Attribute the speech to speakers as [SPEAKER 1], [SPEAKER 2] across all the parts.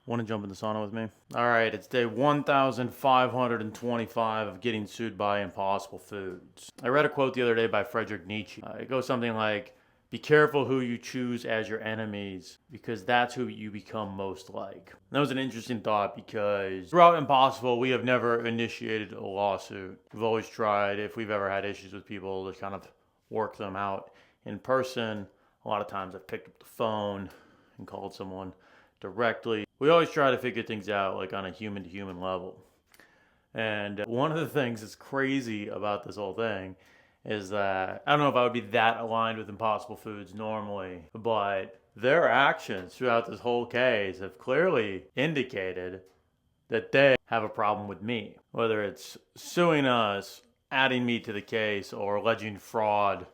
[SPEAKER 1] Want to jump in the sauna with me? All right, it's day 1525 of getting sued by Impossible Foods. I read a quote the other day by Friedrich Nietzsche. It goes something like, be careful who you choose as your enemies because that's who you become most like. And that was an interesting thought because throughout Impossible, we have never initiated a lawsuit. We've always tried, if we've ever had issues with people, to kind of work them out in person. A lot of times I've picked up the phone and called someone directly. We always try to figure things out like on a human to human level. And one of the things that's crazy about this whole thing is that I don't know if I would be that aligned with Impossible Foods normally, but their actions throughout this whole case have clearly indicated that they have a problem with me. Whether it's suing us, adding me to the case, or alleging fraud.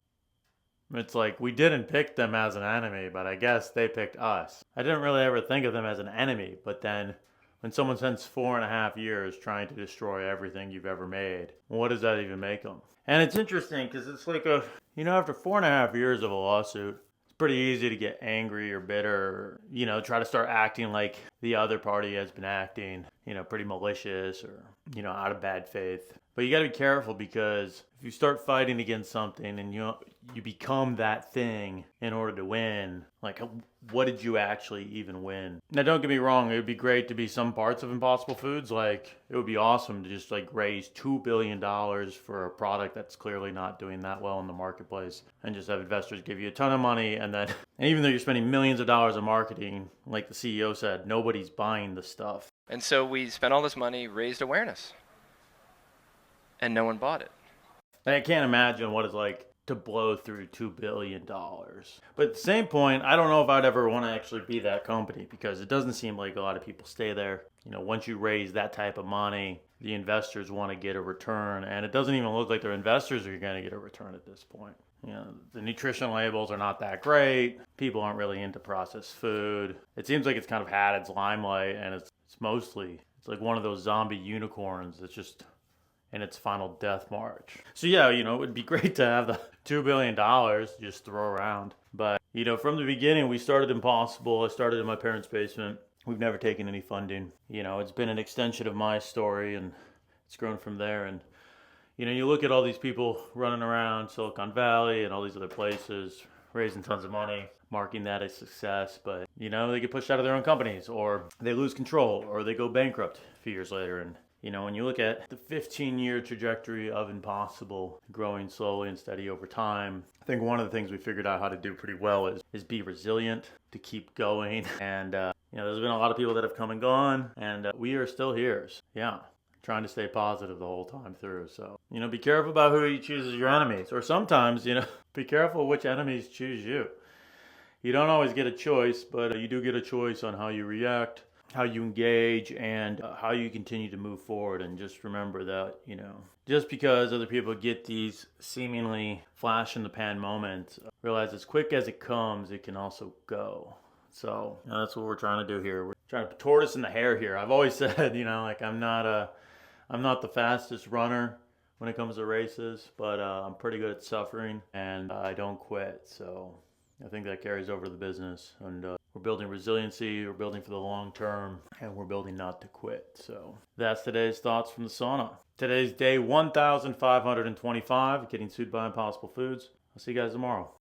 [SPEAKER 1] It's like we didn't pick them as an enemy, but I guess they picked us. I didn't really ever think of them as an enemy, but then when someone spends 4.5 years trying to destroy everything you've ever made, what does that even make them? And it's interesting because it's like after 4.5 years of a lawsuit, it's pretty easy to get angry or bitter, or, try to start acting like the other party has been acting, pretty malicious or, out of bad faith. But you got to be careful because if you start fighting against something and you become that thing in order to win, like what did you actually even win? Now don't get me wrong, it would be great to be some parts of Impossible Foods. Like it would be awesome to just raise $2 billion for a product that's clearly not doing that well in the marketplace and just have investors give you a ton of money and then and even though you're spending millions of dollars on marketing, like the CEO said, nobody's buying the stuff.
[SPEAKER 2] And so we spent all this money, raised awareness, and no one bought it.
[SPEAKER 1] I can't imagine what it's like to blow through $2 billion. But at the same point, I don't know if I'd ever want to actually be that company because it doesn't seem like a lot of people stay there. Once you raise that type of money, the investors want to get a return, and it doesn't even look like their investors are going to get a return at this point. The nutrition labels are not that great. People aren't really into processed food. It seems like it's kind of had its limelight, and it's like one of those zombie unicorns that's just in its final death march. So yeah, it would be great to have the $2 billion to just throw around. But, from the beginning, we started Impossible. I started in my parents' basement. We've never taken any funding. It's been an extension of my story and it's grown from there. And, you look at all these people running around Silicon Valley and all these other places, raising tons of money, marking that as success. But, they get pushed out of their own companies or they lose control or they go bankrupt a few years later. And, when you look at the 15-year trajectory of Impossible, growing slowly and steady over time, I think one of the things we figured out how to do pretty well is be resilient, to keep going. And, there's been a lot of people that have come and gone, and we are still here. So, yeah, trying to stay positive the whole time through. So, be careful about who you choose as your enemies. Or sometimes, be careful which enemies choose you. You don't always get a choice, but you do get a choice on how you react, how you engage, and how you continue to move forward. And just remember that, just because other people get these seemingly flash in the pan moments, realize as quick as it comes, it can also go. So that's what we're trying to do here. We're trying to put tortoise in the hare here. I've always said, I'm not the fastest runner when it comes to races, but I'm pretty good at suffering and I don't quit. So I think that carries over to the business, and we're building resiliency, we're building for the long term, and we're building not to quit. So that's today's thoughts from the sauna. Today's day 1525, getting sued by Impossible Foods. I'll see you guys tomorrow.